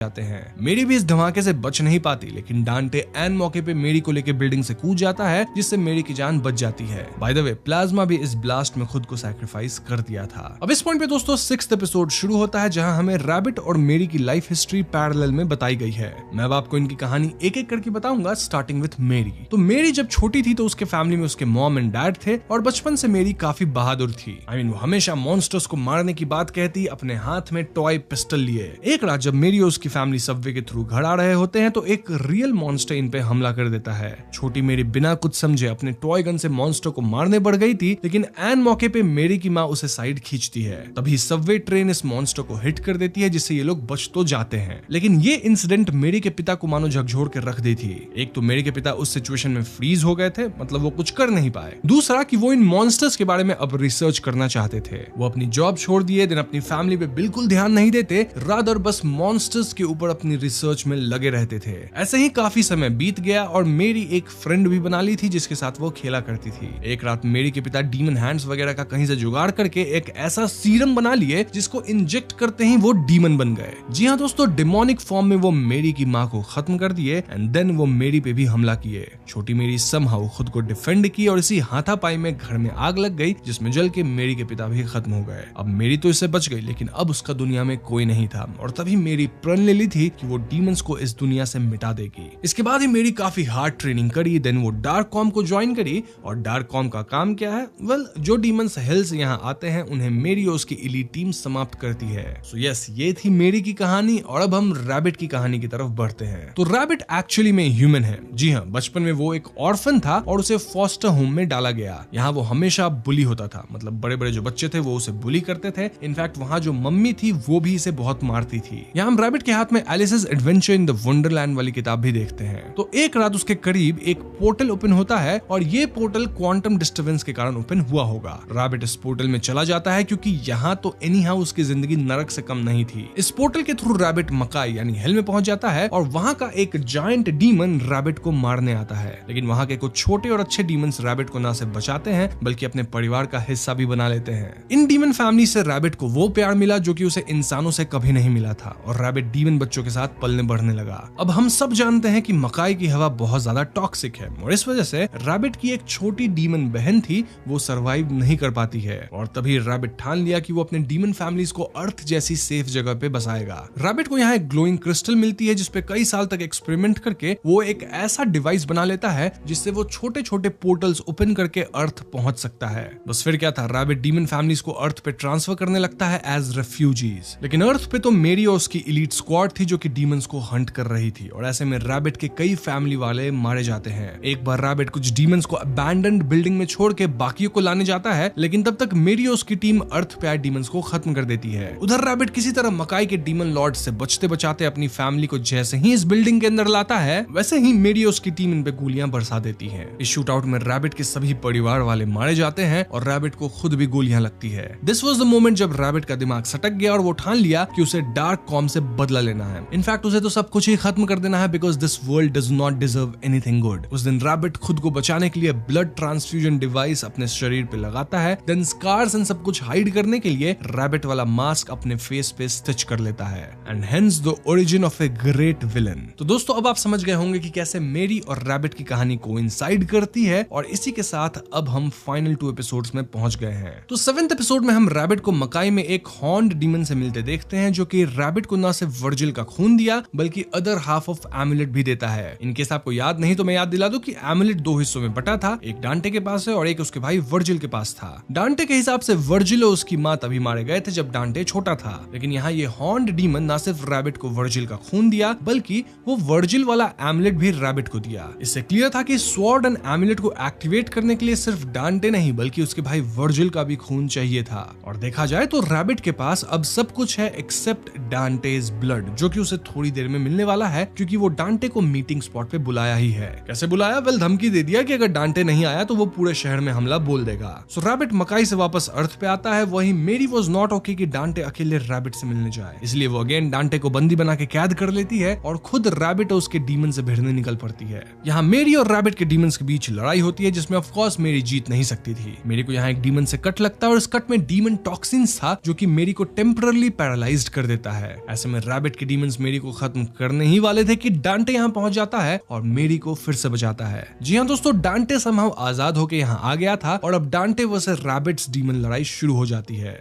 जाते हैं। मेरी भी इस धमाके से बच नहीं पाती, लेकिन डांटे एन मौके पे मेरी को लेकर बिल्डिंग से कूद जाता है, जिससे मेरी की जान बच जाती है। बाय द वे, प्लाज्मा भी इस ब्लास्ट में खुद को सैक्रिफाइस कर दिया था। अब इस पॉइंट पे दोस्तों 6th एपिसोड शुरू होता है, जहां हमें रैबिट और मेरी की लाइफ हिस्ट्री पैरेलल में बताई गई है। मैं अब आपको इनकी कहानी एक एक करके बताऊंगा, स्टार्टिंग विथ मेरी। तो मेरी जब छोटी थी तो उसके फैमिली में उसके मॉम एंड डैड थे, और बचपन से मेरी काफी बहादुर थी। वो हमेशा मॉन्स्टर्स को मारने की बात कहती, अपने हाथ में टॉय पिस्टल लिए। एक रात जब मेरी और उसकी फैमिली सबवे के थ्रू घर आ रहे होते हैं, तो एक रियल मॉन्स्टर इन पे हमला कर देता है। छोटी मेरी बिना कुछ समझे अपने टॉय गन से मॉन्स्टर को मारने बढ़ गई थी, लेकिन एन मौके पे मेरी की माँ उसे साइड खींचती है। तभी सबवे ट्रेन इस मॉन्स्टर को हिट कर देती है, जिससे ये लोग बच तो जाते हैं, लेकिन ये इंसिडेंट मेरी के पिता को मानो झकझोर के रख दी थी। एक तो मेरी के पिता उस सिचुएशन में फ्रीज हो गए थे, मतलब वो कुछ कर नहीं पाए। दूसरा कि वो इन मॉन्स्टर्स के बारे में अब रिसर्च करना चाहते थे। वो अपनी जॉब छोड़ दिए, दिन अपनी फैमिली पे बिल्कुल ध्यान नहीं देते, रादर बस मॉन्स्टर्स के ऊपर अपनी रिसर्च में लगे रहते थे। ऐसे ही काफी समय बीत गया और मेरी एक फ्रेंड भी बना ली थी, जिसके साथ वो खेला करती थी। एक रात मेरी के पिता डीमन हैंड्स वगैरह का कहीं से जुगाड़ करके एक ऐसा सीरम बना लिए, जिसको इंजेक्ट करते ही वो डीमन बन गए। जी हाँ दोस्तों, डिमोनिक फॉर्म में वो मेरी की माँ को खत्म कर दिए एंड देन वो मेरी पे भी हमला किए। छोटी मेरी समहाउ खुद को डिफेंड की और इसी हाथापाई में घर में आग लग गई, जिसमें जल के मेरी के पिता भी खत्म हो गए। अब मेरी तो इससे बच गई, लेकिन अब उसका दुनिया में कोई नहीं था, और तभी मेरी प्रण ले ली थी कि वो डीमंस को इस दुनिया से मिटा देगी। इसके बाद ही मेरी काफी हार्ड ट्रेनिंग करी, देन वो डार्क कॉम को ज्वाइन करी। और डार्क कॉम का काम क्या है? वेल, जो डीमंस हेल से यहाँ आते हैं उन्हें मेरी और उसकी एलीट टीम समाप्त करती है। सो यस, ये थी मेरी की कहानी, और अब हम रैबिट की कहानी की तरफ बढ़ते हैं। तो रैबिट एक्चुअली में ह्यूमन है। जी हाँ, बचपन में वो एक ऑर्फन था और उसे फॉस्टर होम में डाला गया। यहाँ वो हमेशा बुली होता था, मतलब बड़े बड़े जो बच्चे थे वो उसे बुली करते थे। इनफैक्ट वहाँ जो मम्मी थी वो भी इसे बहुत मारती थी। यहाँ हम रैबिट के हाथ में एलिस's एडवेंचर इन द वंडरलैंड वाली किताब भी देखते हैं। तो एक रात उसके करीब एक पोर्टल ओपन होता है, और ये पोर्टल क्वांटम डिस्टर्बेंस के कारण ओपन हुआ होगा। रैबिट इस पोर्टल में चला जाता है, क्योंकि यहाँ तो एनी हाउ उसकी जिंदगी नरक से कम नहीं थी। इस पोर्टल के थ्रू रैबिट मकाई यानी हेल में पहुंच जाता है, और वहाँ का एक जायंट डीमन रैबिट को मारने आता है। लेकिन वहाँ के कुछ छोटे और अच्छे डीमंस रैबिट को ना सिर्फ बचाते हैं, बल्कि अपने परिवार का हिस्सा भी बना लेते हैं। इन डीमन फैमिली से रैबिट को वो प्यार मिला जो कि उसे इंसानों से कभी नहीं मिला था, और रैबिट डीमन बच्चों के साथ पलने बढ़ने लगा। अब हम सब जानते हैं कि मकाई की हवा बहुत ज्यादा टॉक्सिक है, और इस वजह से रैबिट की एक छोटी डीमन बहन थी, वो सरवाइव नहीं कर पाती है। और तभी रैबिट ठान लिया कि वो अपने डीमन फैमिलीज को अर्थ जैसी सेफ जगह पे बसाएगा। रैबिट को यहाँ एक ग्लोइंग क्रिस्टल मिलती है, जिसपे कई साल तक एक्सपेरिमेंट करके वो एक ऐसा डिवाइस बना लेता है जिससे वो छोटे छोटे पोर्टल्स ओपन करके अर्थ पहुंच सकता है। बस फिर क्या था, रैबिट डीमन फैमिलीज को अर्थ पे ट्रांसफर करने लगता है एज रेफ्यूजीज। लेकिन अर्थ पे तो मेरी और उसकी एलीट स्क्वाड थी जो कि डीमंस को हंट कर रही थी, और ऐसे में रैबिट के कई फैमिली वाले मारे जाते हैं। एक बार रैबिट कुछ डीमंस को अबैंडन्ड बिल्डिंग में छोड़ के बाकियों को लाने जाता है, लेकिन तब तक मेरी और उसकी टीम अर्थ पे आए डीमंस को खत्म कर देती है। उधर रैबिट किसी तरह मकाई के डीमन लॉर्ड से बचते बचाते अपनी फैमिली को जैसे ही इस बिल्डिंग के अंदर लाता है, वैसे ही मेरी और उसकी टीम इन पे गोलियां बरसा देती है। इस शूट आउट में रैबिट के सभी परिवार वाले मारे जाते हैं, और रैबिट को खुद भी गोलियां लगती है। दिस वाज द मोमेंट जब रैबिट का दिमाग सटक गया, और वो ठान लिया कि उसे डार्क कॉम से बदला लेना है। इनफैक्ट उसे तो सब कुछ ही खत्म कर देना है, because this world does not deserve anything good. उस दिन रैबिट खुद को बचाने के लिए ब्लड ट्रांसफ्यूजन डिवाइस अपने शरीर पे लगाता है, देन स्कार्स एंड सब कुछ हाइड करने के लिए रैबिट वाला मास्क अपने फेस पे स्टिच कर लेता है। And hence the origin of a great villain. तो दोस्तों, अब आप समझ गए होंगे कि कैसे मेरी और रैबिट की कहानी कोइंसाइड करती है, और इसी के साथ अब हम फाइनल 2 एपिसोड्स में पहुंच गए हैं। तो 7th एपिसोड में हम रैबिट को मकाई में एक हॉर्न्ड डीमन से मिलते देखते हैं, जो कि रैबिट को ना सिर्फ वर्जिल का खून दिया, बल्कि अदर हाफ ऑफ एमुलेट भी देता है। इनकेस आपको याद नहीं तो मैं याद दिला दूं कि एमुलेट 2 हिस्सों में बटा था, एक डांटे के पास है और एक उसके भाई वर्जिल के पास था। डांटे के हिसाब से वर्जिल और उसकी माँ तभी मारे गए थे जब डांटे छोटा था, लेकिन यहाँ ये हॉर्न्ड डीमन ना सिर्फ रैबिट को वर्जिल का खून दिया, बल्कि वो वर्जिल वाला एमुलेट भी रैबिट को दिया। इससे क्लियर था कि स्वॉर्ड एंड एमुलेट को एक्टिवेट करने के लिए सिर्फ डांटे नहीं, बल्कि उसके भाई वर्जिल का भी खून चाहिए था। और देखा जाए तो रैबिट के पास अब सब कुछ है एक्सेप्ट डांटेज ब्लड, जो कि उसे थोड़ी देर में मिलने वाला है, क्योंकि वो डांटे को मीटिंग स्पॉट पे बुलाया ही है। कैसे बुलाया? वेल, धमकी दे दिया कि अगर डांटे नहीं आया तो वो पूरे शहर में हमला बोल देगा। सो रैबिट मकाई से वापस अर्थ पे आता है। वहीं मेरी वाज नॉट ओके कि डांटे अकेले रैबिट से मिलने जाए, इसलिए वो अगेन डांटे को बंदी बना के कैद कर लेती है और खुद रैबिट और उसके डीमन से भिड़ने निकल पड़ती है। यहाँ मेरी और रैबिट के डीमंस के बीच लड़ाई होती है, जिसमें ऑफ कोर्स मेरी जीत नहीं सकती थी। मेरी को यहाँ एक डीमन से कट लगता है और इस कट में डीमन टॉक्सिन्स था, जो कि मेरी को टेम्पररी पैरालाइज्ड कर देता है। ऐसे में रैबिट रैबिट के डीमंस मेरी को खत्म करने ही वाले थे कि डांटे यहाँ पहुंच जाता है और मेरी को फिर से बचाता है। जी हाँ दोस्तों, डांटे समहाउ आजाद होकर यहाँ आ गया था और अब डांटे वर्सेस रैबिट्स डीमन लड़ाई शुरू हो जाती है।